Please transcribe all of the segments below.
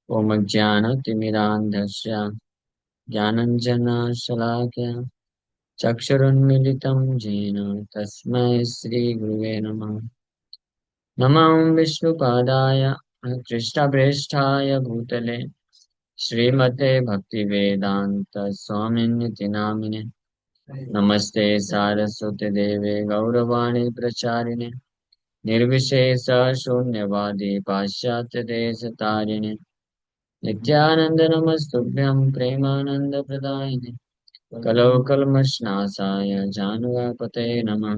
ओम ज्ञानतिमिरान्धस्य ज्ञानञ्जनशलाकया चक्षुरुन्मीलितं येन तस्मै श्रीगुरुवे नमः। नमः विष्णुपादाय कृष्णप्रेष्ठाय भूतले श्रीमते भक्तिवेदान्त स्वामिन्यति नामिने। नमस्ते सारस्वती देवे गौरवाणी प्रचारिणे निर्विशेष शून्यवादी पाश्चात्य देश तारिणे नित्यानंद नमस्तुभ्यं प्रेमानंद प्रदायिने कलौ कल्मषनाशाय जानुवापते नमः।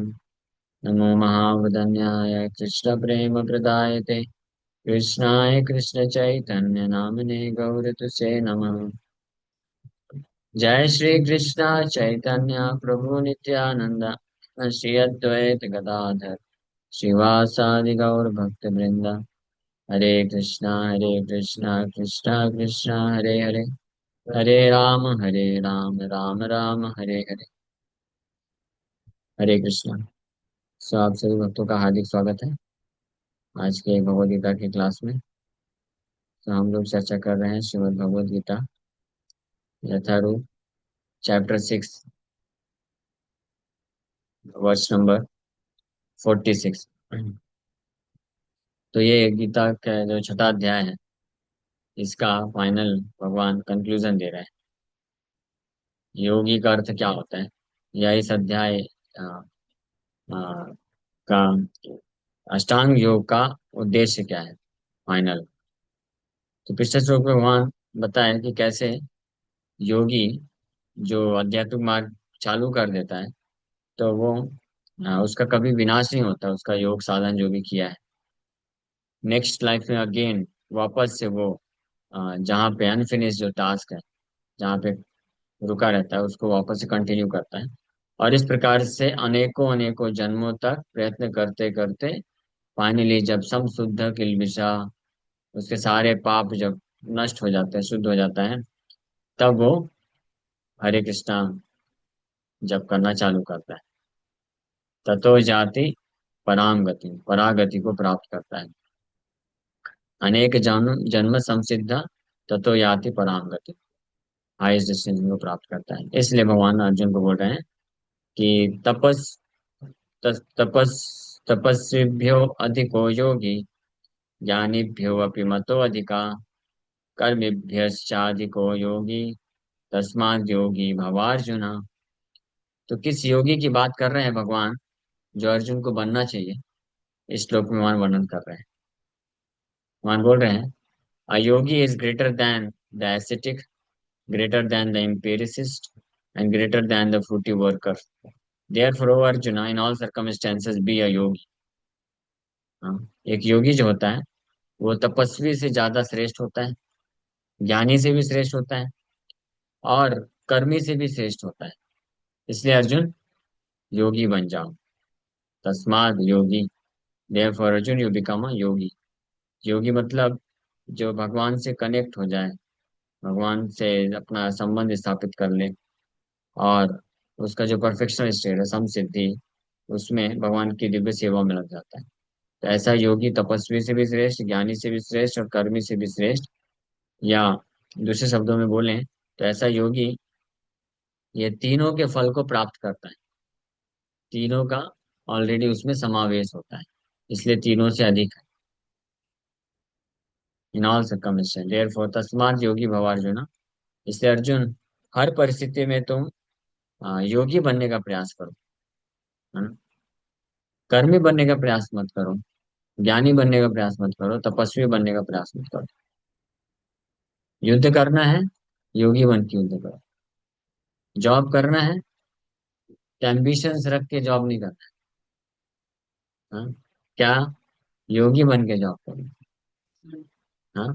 नमो महावदन्याय कृष्ण प्रेम प्रदायते कृष्णाय कृष्ण चैतन्य नामने गौरतुसे नमः। जय श्री कृष्ण चैतन्य प्रभु नित्यानंद श्री अद्वैत गदाधर श्रीवासादि गौर भक्त वृंद। हरे कृष्णा कृष्णा कृष्णा हरे हरे हरे राम राम राम हरे हरे। हरे कृष्णा। सो आप सभी भक्तों का हार्दिक स्वागत है आज के भगवद गीता की क्लास में। तो हम लोग चर्चा कर रहे हैं श्रीमद् भगवद गीता यथारूप चैप्टर 6 वर्ष नंबर 46। तो ये गीता का जो छठा अध्याय है इसका फाइनल भगवान कंक्लूजन दे रहे हैं। योगी का अर्थ क्या होता है या इस अध्याय आ, आ, का अष्टांग योग का उद्देश्य क्या है फाइनल। तो पिछले श्लोक में भगवान बताया कि कैसे योगी जो आध्यात्मिक मार्ग चालू कर देता है तो वो उसका कभी विनाश नहीं होता, उसका योग साधन जो भी किया है नेक्स्ट लाइफ में अगेन वापस से वो जहाँ पे अनफिनिश जो टास्क है, जहाँ पे रुका रहता है उसको वापस से कंटिन्यू करता है। और इस प्रकार से अनेकों अनेकों जन्मों तक प्रयत्न करते करते फाइनली जब सम शुद्ध किल्बिषा, उसके सारे पाप जब नष्ट हो जाते हैं, शुद्ध हो जाता है, तब वो हरे कृष्णा जब करना चालू करता है। ततो जाति पराम गति, परागति को प्राप्त करता है। अनेक जन्म जन्म संसिद्ध ततो याति पराम गति, हाईएस्ट डेस्टिनेशन को प्राप्त करता है। इसलिए भगवान अर्जुन को बोल रहे हैं कि तपस तपस्विभ्यो अधिको योगी ज्ञानीभ्यो अपि मतो अधिका कर्मिभ्यश्चाधिको योगी तस्माद् योगी भवार्जुन। तो किस योगी की बात कर रहे हैं भगवान जो अर्जुन को बनना चाहिए, इस श्लोक में भगवान वर्णन कर रहे हैं। भगवान बोल रहे हैं a yogi is greater than the ascetic, greater than the empiricist, and greater than the fruity worker. Therefore, O Arjuna, in all circumstances, be a yogi. हाँ, एक योगी जो होता है वो तपस्वी से ज्यादा श्रेष्ठ होता है, ज्ञानी से भी श्रेष्ठ होता है और कर्मी से भी श्रेष्ठ होता है। इसलिए अर्जुन योगी बन जाओ। तस्माद योगी, therefore Arjun you become a yogi. योगी मतलब जो भगवान से कनेक्ट हो जाए, भगवान से अपना संबंध स्थापित कर ले और उसका जो परफेक्शनल स्टेट है समसिद्धि, उसमें भगवान की दिव्य सेवा में लग जाता है। तो ऐसा योगी तपस्वी से भी श्रेष्ठ, ज्ञानी से भी श्रेष्ठ और कर्मी से भी श्रेष्ठ, या दूसरे शब्दों में बोलें तो ऐसा योगी ये तीनों के फल को प्राप्त करता है। तीनों का ऑलरेडी उसमें समावेश होता है, इसलिए तीनों से अधिक है। इन ऑल सर्कमस्टेंस देयरफॉर तस्मात् योगी भव अर्जुन। इसलिए अर्जुन हर परिस्थिति में तुम योगी बनने का प्रयास करो, है ना? कर्मी बनने का प्रयास मत करो, ज्ञानी बनने का प्रयास मत करो, तपस्वी बनने का प्रयास मत करो। युद्ध करना है, योगी बन के युद्ध करो। जॉब करना है तो एम्बिशंस रख के जॉब नहीं करना है, हाँ? क्या, योगी बन के जॉब करो। हाँ,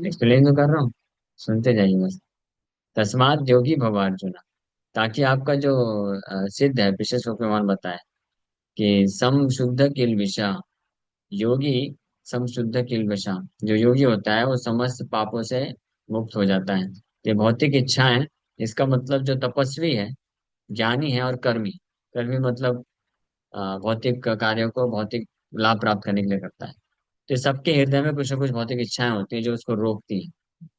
एक्सप्लेन तो कर रहा हूँ, सुनते जाइए बस। तस्मात योगी भव अर्जुन, ताकि आपका जो सिद्ध है, पिछले श्लोक में भगवान बताया कि सम शुद्ध किल विषा, योगी सम शुद्ध किल विषा, जो योगी होता है वो समस्त पापों से मुक्त हो जाता है। ये भौतिक इच्छाएं, इसका मतलब जो तपस्वी है, ज्ञानी है और कर्मी, कर्मी मतलब भौतिक कार्यों को भौतिक लाभ प्राप्त करने के लिए करता है। तो सबके हृदय में कुछ ना कुछ भौतिक इच्छाएं होती है जो उसको रोकती है।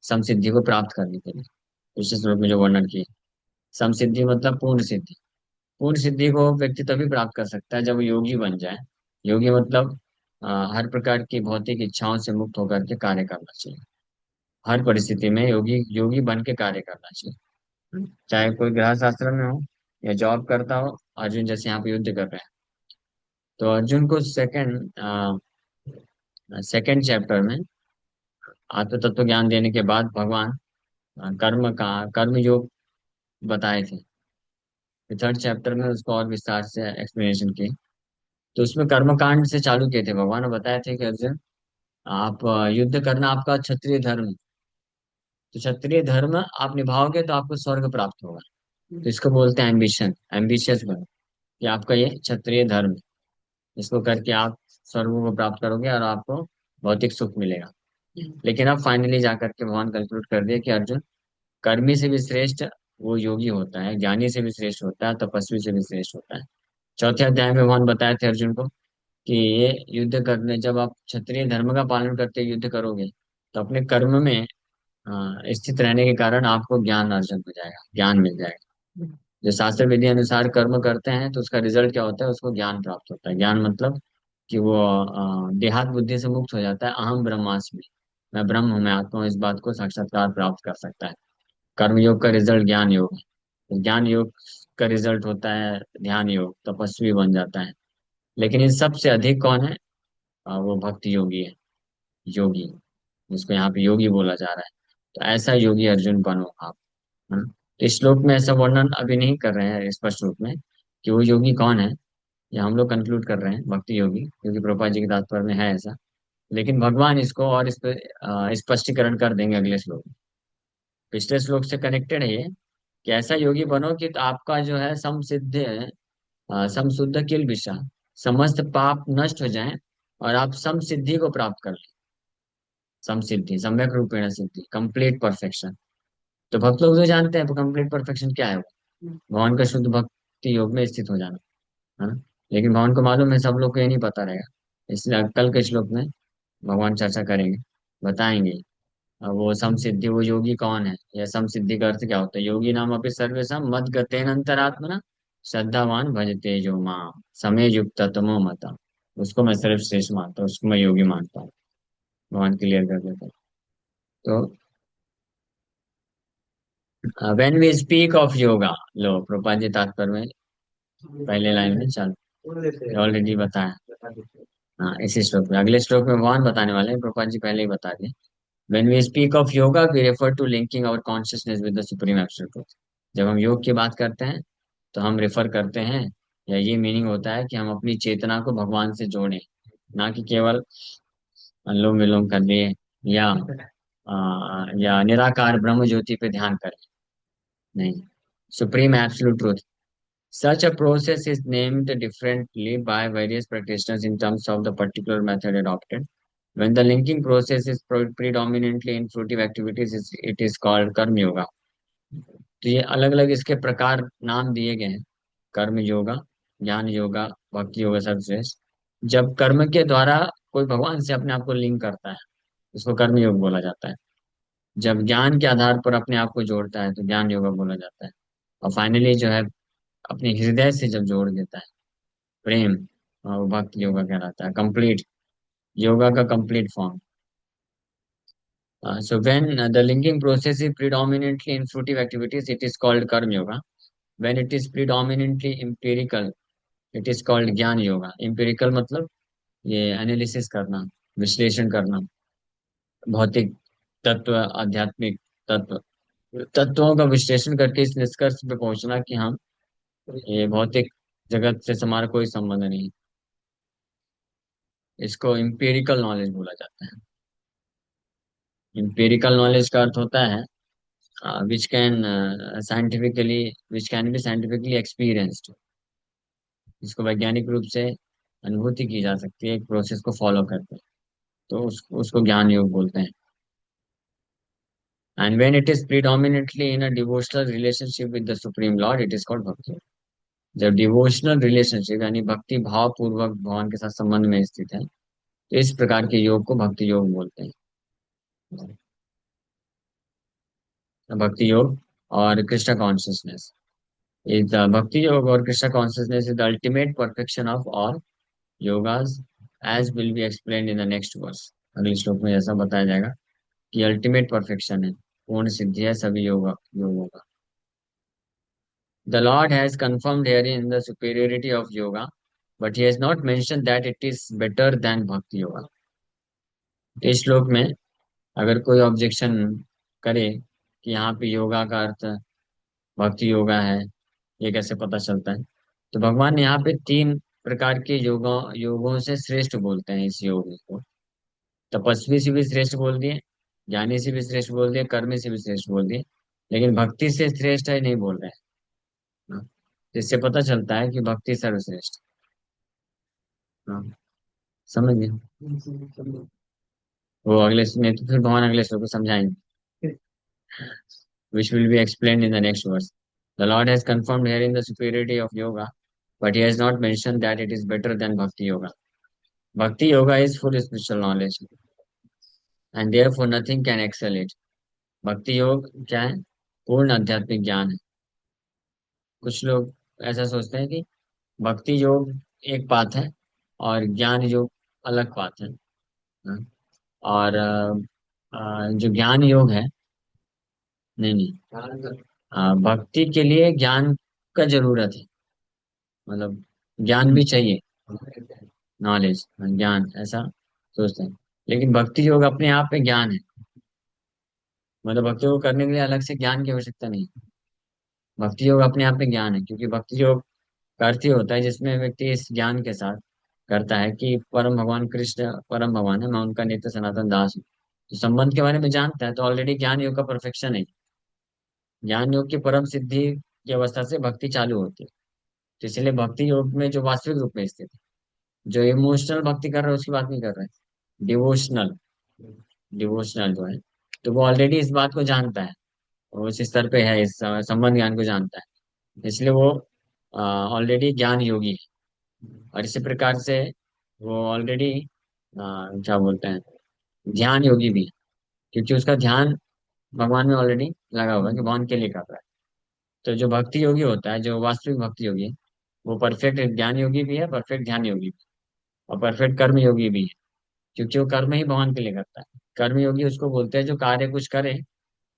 समसिद्धि को प्राप्त करने के लिए। पिछले श्लोक में जो वर्णन किए, समसिद्धि मतलब पूर्ण सिद्धि। पूर्ण सिद्धि को व्यक्ति तभी प्राप्त कर सकता है जब वो योगी बन जाए। योगी मतलब हर प्रकार की भौतिक इच्छाओं से मुक्त होकर के कार्य करना चाहिए। हर परिस्थिति में योगी योगी बन के कार्य करना चाहिए। चाहे कोई गृहस्थ आश्रम में हो या जॉब करता हो, अर्जुन जैसे यहाँ पे युद्ध कर रहे हैं। तो अर्जुन को सेकंड चैप्टर में आत्म तत्व ज्ञान देने के बाद भगवान कर्म योग बताए थे। थर्ड चैप्टर में उसको और विस्तार से एक्सप्लेनेशन की। तो उसमें कर्मकांड से चालू किए थे भगवान, और बताए थे कि अर्जुन, आप युद्ध करना आपका क्षत्रिय धर्म है। तो क्षत्रिय धर्म आप निभाओगे तो आपको स्वर्ग प्राप्त होगा। तो इसको बोलते हैं एम्बिशन, एम्बिशियस बनो, कि आपका ये क्षत्रिय धर्म है। इसको करके आप स्वर्ग को प्राप्त करोगे और आपको भौतिक सुख मिलेगा। लेकिन अब फाइनली जाकर के भगवान कंक्लूड कर दिया कि अर्जुन, कर्मी से भी श्रेष्ठ वो योगी होता है, ज्ञानी से भी श्रेष्ठ होता है, तपस्वी से भी श्रेष्ठ होता है। चौथे अध्याय में भगवान बताए थे अर्जुन को कि ये युद्ध करने, जब आप क्षत्रिय धर्म का पालन करते युद्ध करोगे तो अपने कर्म में स्थित रहने के कारण आपको ज्ञान अर्जन हो जाएगा, ज्ञान मिल जाएगा। जो शास्त्र विधि अनुसार कर्म करते हैं तो उसका रिजल्ट क्या होता है, उसको ज्ञान प्राप्त होता है। ज्ञान मतलब कि वो देहात बुद्धि से मुक्त हो जाता है। अहम ब्रह्मास्मि, मैं ब्रह्म हूँ, मैं आत्मा हूँ, इस बात को साक्षात्कार प्राप्त कर सकता है। कर्म योग का रिजल्ट ज्ञान योग है। तो ज्ञान योग का रिजल्ट होता है ध्यान योग, तपस्वी बन जाता है। लेकिन इन सबसे अधिक कौन है? वो भक्ति योगी है, योगी, जिसको यहाँ पे योगी बोला जा रहा है। तो ऐसा योगी अर्जुन बनो आप, है ना? तो इस श्लोक में ऐसा वर्णन अभी नहीं कर रहे हैं स्पष्ट रूप में कि वो योगी कौन है। ये हम लोग कंक्लूड कर रहे हैं भक्ति योगी, क्योंकि प्रभुपाद जी के तात्पर्य में है ऐसा। लेकिन भगवान इसको और इस पे स्पष्टीकरण कर देंगे अगले श्लोक में। पिछले श्लोक से कनेक्टेड है ये, कि ऐसा योगी बनो कि तो आपका जो है सम सिद्ध है, सम शुद्ध किल विषा, समस्त पाप नष्ट हो जाएं और आप सम सिद्धि को प्राप्त कर लें। सम सिद्धि, सम्यक रूपेण सिद्धि, कंप्लीट परफेक्शन। तो भक्त लोग तो जानते हैं कंप्लीट परफेक्शन क्या है, वो भगवान का शुद्ध भक्ति योग में स्थित हो जाना, है ना? लेकिन भगवान को मालूम है, सब लोग को ये नहीं पता रहेगा। इसलिए कल के श्लोक में भगवान चर्चा करेंगे, बताएंगे। अब वो समसिद्धि, वो योगी कौन है, या समसिद्धि का अर्थ क्या होता है। योगी नाम अपनी सर्वेशम मद गतेन अंतरात्मना श्रद्धावान भजते जो माम समय युक्त तमो मता। उसको मैं सर्वश्रेष्ठ मानता हूँ, उसको मैं योगी मानता हूँ। भगवान क्लियर कर देते हैं। तो when we speak of yoga, लो प्रभुपाद जी तात्पर्य में पहले लाइन में चल ऑलरेडी बताया। हाँ, इसी श्लोक में, अगले श्लोक में भगवान बताने वाले हैं, प्रभुपाद जी पहले ही बता दिए। When we speak of yoga, we refer to linking our consciousness with the supreme absolute truth. जब हम योग की बात करते हैं तो हम रेफर करते हैं, या ये मीनिंग होता है कि हम अपनी चेतना को भगवान से जोड़ें, ना कि केवल अनुलोम विलोम कर लिए, या या निराकार ब्रह्म ज्योति पे ध्यान करें। नहीं, supreme absolute truth. Such a process is named differently by various practitioners in terms of the particular method adopted. When the linking process is predominantly in fruitive activities, it is called कर्म योगा। तो ये अलग अलग इसके प्रकार नाम दिए गए हैं, कर्म योगा, ज्ञान योगा, भक्ति योगा, सर्वश्रेष्ठ। जब कर्म के द्वारा कोई भगवान से अपने आप को लिंक करता है, उसको कर्म योग बोला जाता है। जब ज्ञान के आधार पर अपने आप को जोड़ता है तो ज्ञान योगा बोला जाता है। और फाइनली जो है, अपने हृदय से जब जोड़ देता है, प्रेम, वो भक्ति योगा कहलाता है, कंप्लीट योगा का complete form. So when the linking process is predominantly in fruitive activities, it is called karma yoga. When it is predominantly empirical, it is called ज्ञान योगा। empirical मतलब ये एनालिसिस करना, विश्लेषण करना, भौतिक तत्व, आध्यात्मिक तत्व, तत्वों का विश्लेषण करके इस निष्कर्ष पे पहुंचना कि हम, ये भौतिक जगत से हमारा कोई संबंध नहीं। इसको एम्पिरिकल नॉलेज बोला जाता है। एम्पिरिकल नॉलेज का अर्थ होता है which can scientifically which can be scientifically experienced, जिसको वैज्ञानिक रूप से अनुभूति की जा सकती है, एक प्रोसेस को फॉलो करते हैं। तो उसको ज्ञान योग बोलते हैं। And when it is predominantly in a devotional relationship with the supreme Lord, it is called भक्ति। जब डिवोशनल रिलेशनशिप यानी भक्ति भाव पूर्वक भगवान के साथ संबंध में स्थित है, तो इस प्रकार के योग को भक्ति योग बोलते हैं। भक्ति योग और Krishna consciousness is the bhakti yoga और Krishna consciousness is the ultimate perfection of all yogas as will be explained in the next verse. अगले श्लोक में ऐसा बताया जाएगा कि अल्टीमेट परफेक्शन है, पूर्ण सिद्धि है सभी योगों का। The Lord has confirmed herein the superiority of yoga, but he has not mentioned that it is better than bhakti yoga. तो इस श्लोक में अगर कोई ऑब्जेक्शन करे कि यहाँ पे योगा का अर्थ भक्ति योगा है, ये कैसे पता चलता है, तो भगवान यहाँ पे तीन प्रकार के योगों से श्रेष्ठ बोलते हैं इस योग को। तपस्वी से भी श्रेष्ठ बोल दिए, ज्ञानी से भी श्रेष्ठ बोल दिए, कर्मी से भी श्रेष्ठ बोल दिए, लेकिन भक्ति से श्रेष्ठ है नहीं बोल रहे हैं। हाँ, इससे पता चलता है कि भक्ति सर्वश्रेष्ठ। हाँ, समझ गए। वो अगले नहीं तो फिर भगवान अगले श्लोक को समझाएंगे, which will be explained in the next verse. The Lord has confirmed herein the superiority of yoga, but he has not mentioned that it is better than bhakti yoga. Bhakti yoga is full spiritual knowledge, and therefore nothing can excel it. भक्ति योग क्या है? पूर्ण आध्यात्मिक ज्ञान है। कुछ लोग ऐसा सोचते हैं कि भक्ति योग एक बात है और ज्ञान योग अलग बात है। हाँ? और जो ज्ञान योग है, नहीं नहीं, भक्ति के लिए ज्ञान का जरूरत है, मतलब ज्ञान भी चाहिए, नॉलेज ज्ञान ऐसा सोचते हैं। लेकिन भक्ति योग अपने आप में ज्ञान है, मतलब भक्ति योग करने के लिए अलग से ज्ञान की आवश्यकता नहीं। भक्ति योग अपने आप में ज्ञान है, क्योंकि भक्ति योग का अर्थ ही होता है जिसमें व्यक्ति इस ज्ञान के साथ करता है कि परम भगवान कृष्ण परम भगवान है, मैं उनका नित्य सनातन दास हूँ। तो संबंध के बारे में जानता है, तो ऑलरेडी ज्ञान योग का परफेक्शन है। ज्ञान योग की परम सिद्धि की अवस्था से भक्ति चालू होती है। तो इसलिए भक्ति योग में जो वास्तविक रूप में स्थित है, जो इमोशनल भक्ति कर रहे हैं उसकी बात नहीं कर रहे हैं, डिवोशनल, डिवोशनल जो है, तो वो ऑलरेडी इस बात को जानता है, वो इस स्तर पे है, इस संबंध ज्ञान को जानता है, इसलिए वो ऑलरेडी ज्ञान योगी है। और इसी प्रकार से वो ऑलरेडी क्या बोलते हैं, ध्यान योगी भी है, क्योंकि उसका ध्यान भगवान में ऑलरेडी लगा हुआ है कि भगवान के लिए कर रहा है। तो जो भक्ति योगी होता है, जो वास्तविक भक्ति योगी है, वो परफेक्ट ज्ञान योगी भी है, परफेक्ट ध्यान योगी भी है, और परफेक्ट कर्म योगी भी है, क्योंकि वो कर्म ही भगवान के लिए करता है। कर्म योगी उसको बोलते हैं जो कार्य कुछ करे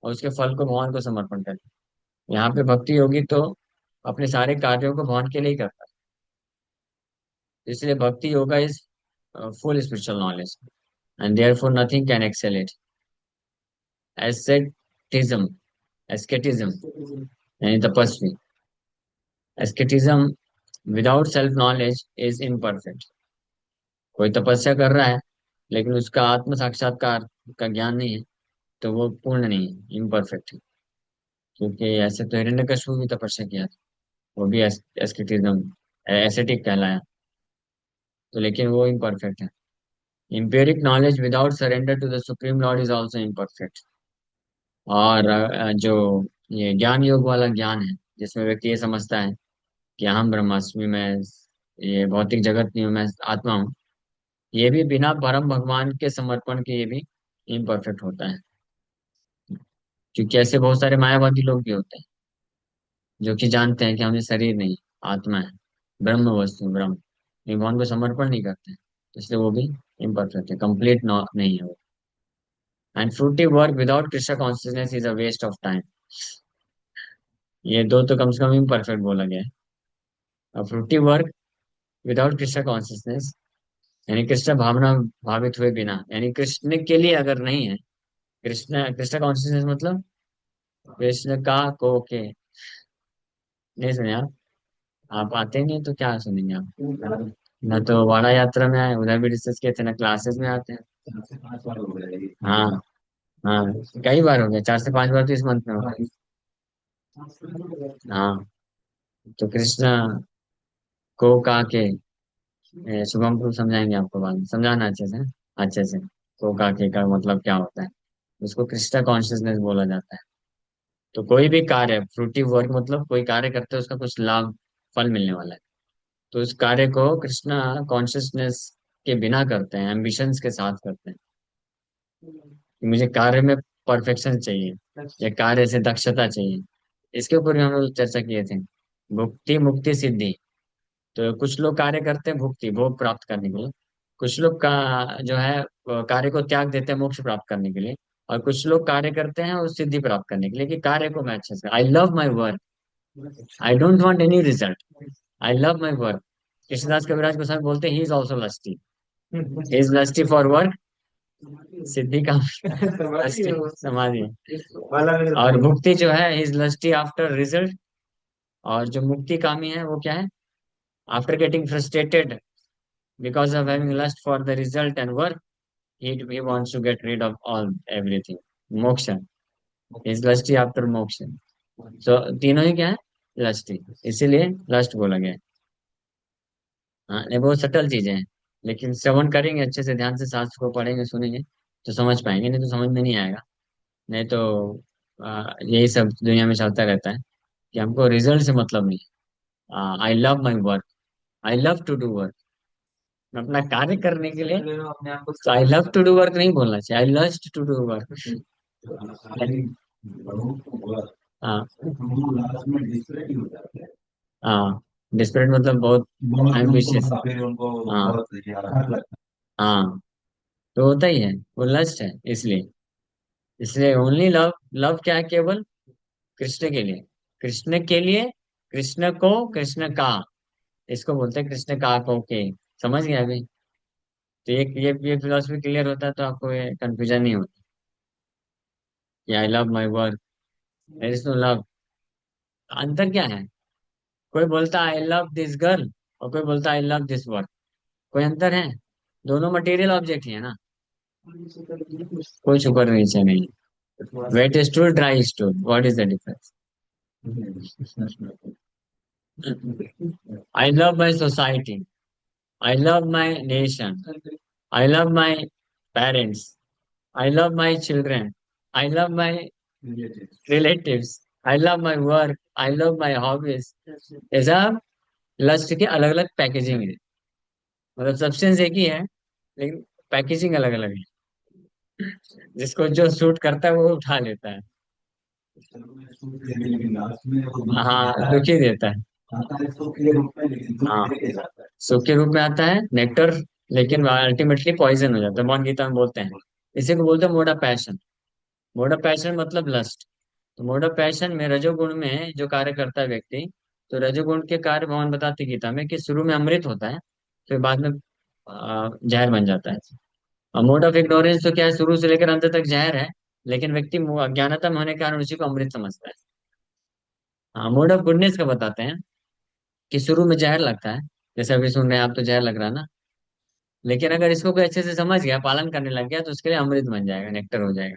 और उसके फल को भगवान को समर्पण करे। यहाँ पे भक्ति योगी तो अपने सारे कार्यों को भगवान के लिए ही करता है। इसलिए bhakti yoga is full spiritual knowledge, and therefore nothing can excel it. Asceticism, asceticism यानी तपस्वी, asceticism without self knowledge is imperfect. कोई तपस्या कर रहा है लेकिन उसका आत्म साक्षात्कार का ज्ञान नहीं है, तो वो पूर्ण नहीं है, इम्परफेक्ट है। क्योंकि ऐसे तो हिरण्यकशिपु भी तपस्या किया था, वो भी एस्केटिज्म, एसेटिक कहलाया, तो लेकिन वो इम्परफेक्ट है। Empiric knowledge without surrender to the supreme lord is also imperfect. और जो ये ज्ञान योग वाला ज्ञान है, जिसमें व्यक्ति ये समझता है कि हम ब्रह्मास्मि, मैं ये भौतिक जगत नहीं हूँ, मैं आत्मा हूँ, ये भी बिना परम भगवान के समर्पण के ये भी इम्परफेक्ट होता है। क्योंकि ऐसे बहुत सारे मायावादी लोग भी होते हैं जो कि जानते हैं कि हमें शरीर नहीं, आत्मा है, ब्रह्म वस्तु ब्रह्म, लेकिन भगवान को समर्पण नहीं करते हैं, इसलिए वो भी इम्परफेक्ट है, कंप्लीट नहीं है वो। And fruitive work without Krishna consciousness is a waste of time. ये दो तो कम से कम इम्परफेक्ट बोला गया है। और fruitive work without Krishna consciousness यानी कृष्ण भावना भावित हुए बिना, यानी कृष्ण के लिए अगर नहीं है, कृष्ण कृष्ण कॉन्शियसनेस मतलब कृष्ण का को के, नहीं सुने आप आते नहीं तो क्या सुनेंगे आप, ना तो वाड़ा यात्रा में आए, उधर भी डिस्कस किए थे, ना क्लासेस में आते हैं। हाँ, हाँ, कई बार हो गया, 4 से 5 बार तो इस मंथ में हो गया। हाँ, तो कृष्णा को का के शुभम को समझाएंगे आपको, बाद में समझाना अच्छे से, अच्छे से। को का के का मतलब क्या होता है, उसको कृष्णा कॉन्शियसनेस बोला जाता है। तो कोई भी कार्य, फ्रूटी वर्क मतलब कोई कार्य करते हैं उसका कुछ लाभ, फल मिलने वाला है, तो उस कार्य को कृष्णा कॉन्शियसनेस के बिना करते हैं, एम्बिशंस के साथ करते हैं कि मुझे कार्य में परफेक्शन चाहिए, या कार्य से दक्षता चाहिए। इसके ऊपर भी हम लोग चर्चा किए थे। भुक्ति मुक्ति सिद्धि। तो कुछ लोग कार्य करते हैं भुक्ति भोग प्राप्त करने के लिए, कुछ लोग का जो है कार्य को त्याग देते हैं मोक्ष प्राप्त करने के लिए, और कुछ लोग कार्य करते हैं उस सिद्धि प्राप्त करने के लिए कि कार्य को मैं अच्छे से, I love my work, I don't want any result, I love my work. Krishnadas Kaviraj Goswami बोलते हैं he is also lusty, he is lusty for work, सिद्धि का लस्टी समाधि। और भुक्ति जो है he is lusty after result. और जो मुक्ति कामी है वो क्या है, after getting frustrated because of having lust for the result and work, he wants to get rid of all everything. Moksha is lusty after moksha. So तीनों ही क्या है, लस्टी, इसीलिए लस्ट बोला गया है। हाँ, ये बहुत सटल चीजें हैं, लेकिन श्रवण करेंगे अच्छे से, ध्यान से शास्त्र को पढ़ेंगे सुनेंगे तो समझ पाएंगे, नहीं तो समझ में नहीं आएगा। नहीं तो यही सब दुनिया में चलता रहता है कि हमको रिजल्ट से मतलब नहीं है। I love my work, I love to do work, अपना कार्य करने के लिए। तो I love to do work नहीं बोलना चाहिए, I lust to do work. हाँ। हाँ, डिस्परेट मतलब बहुत एम्बिशियस। हाँ। हाँ, तो होता ही है, वो लस्ट है इसलिए। इसलिए ओनली लव, लव क्या है, केवल कृष्ण के लिए, कृष्ण के लिए, कृष्ण को, कृष्ण का, इसको बोलते हैं कृष्ण का को के। समझ गया अभी? तो ये फिलोसफी क्लियर होता है तो आपको ये कंफ्यूजन नहीं होता कि I love my work, there is no love. अंतर क्या है, कोई बोलता है आई लव दिस गर्ल, और कोई बोलता है आई लव दिस वर्क, कोई अंतर है? दोनों मटेरियल ऑब्जेक्ट ही है ना, कोई ऊपर नीचे नहीं। Wet stool dry stool, what is the difference? I love my society, I love my nation, I love my parents, I love my children, I love my relatives, I love my work, I love my hobbies. ऐसा lust के अलग अलग packaging है, मतलब substance एक ही है लेकिन packaging अलग अलग है। जिसको जो सूट करता है वो उठा लेता है। हाँ, दुखी देता है। हाँ, सुख के रूप में आता है नेक्टर, लेकिन अल्टीमेटली पॉइजन हो जाता है, भगवान गीता में बोलते हैं। इसी को बोलते हैं mode of passion. Mode of passion मतलब लस्ट। तो मोड ऑफ पैशन में रजोगुण में जो कार्य करता है व्यक्ति, तो रजोगुण के कार्य भगवान बताते हैं गीता में कि शुरू में अमृत होता है, फिर बाद में जहर बन जाता है। और मोड ऑफ इग्नोरेंस तो क्या है, शुरू से लेकर अंत तक जहर है, लेकिन व्यक्ति अज्ञानता में होने के कारण उसी को अमृत समझता है। हाँ, मोड ऑफ गुडनेस का बताते हैं कि शुरू में जहर लगता है, जैसे अभी सुन रहे हैं आप तो जहर लग रहा है ना, लेकिन अगर इसको कोई अच्छे से समझ गया, पालन करने लग गया, तो उसके लिए अमृत बन जाएगा, नेक्टर हो जाएगा।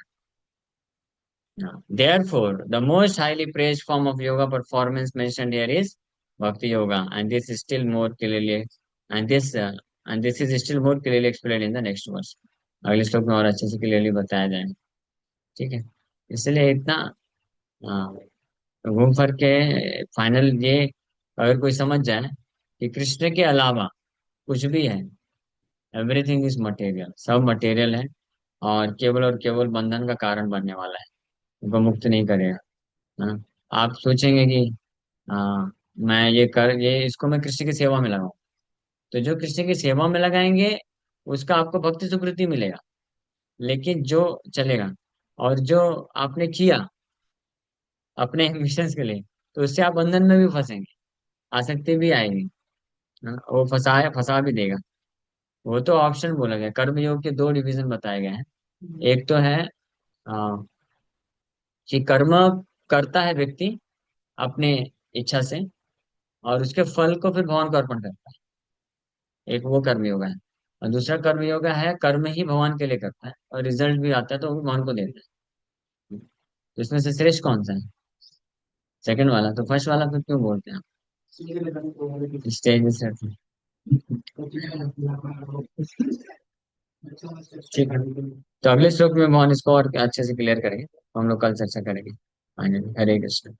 Therefore, the most highly praised form of yoga performance mentioned here is Bhakti Yoga, and this is still more clearly, and this uh, and this is still more clearly explained in the next verse. अगले श्लोक में और अच्छे से clearly बताया जाएगा। ठीक है, इसलिए इतना हाँ, घूम फिर के फाइनल ये, अगर कोई समझ जाए कि कृष्ण के अलावा कुछ भी है, एवरीथिंग इज मटेरियल, सब मटेरियल है, और केवल बंधन का कारण बनने वाला है, उनको मुक्त नहीं करेगा। हाँ, आप सोचेंगे कि हाँ, मैं ये इसको मैं कृष्ण की सेवा में लगाऊं, तो जो कृष्ण की सेवा में लगाएंगे उसका आपको भक्ति सुकृति मिलेगा, लेकिन जो चलेगा, और जो आपने किया अपने मिशन के लिए, तो उससे आप बंधन में भी फंसेंगे, आसक्ति भी आएगी। हाँ, वो फंसा भी देगा। वो तो ऑप्शन बोला गया, कर्म योग के दो डिवीजन बताए गए हैं। एक तो है आ, कि कर्म करता है व्यक्ति अपने इच्छा से, और उसके फल को फिर भगवान को अर्पण करता है, एक वो कर्म योगा है। और दूसरा कर्म योगा है, कर्म ही भगवान के लिए करता है और रिजल्ट भी आता है तो वो भगवान को देता है। तो इसमें से श्रेष्ठ कौन सा है? सेकंड वाला। तो फर्स्ट वाला तो क्यों बोलते हैं आप, स्टेज से? ठीक है, तो अगले श्लोक में भगवान इसको और अच्छे से क्लियर करेंगे, हम लोग कल चर्चा करेंगे फाइनली। हरे कृष्ण।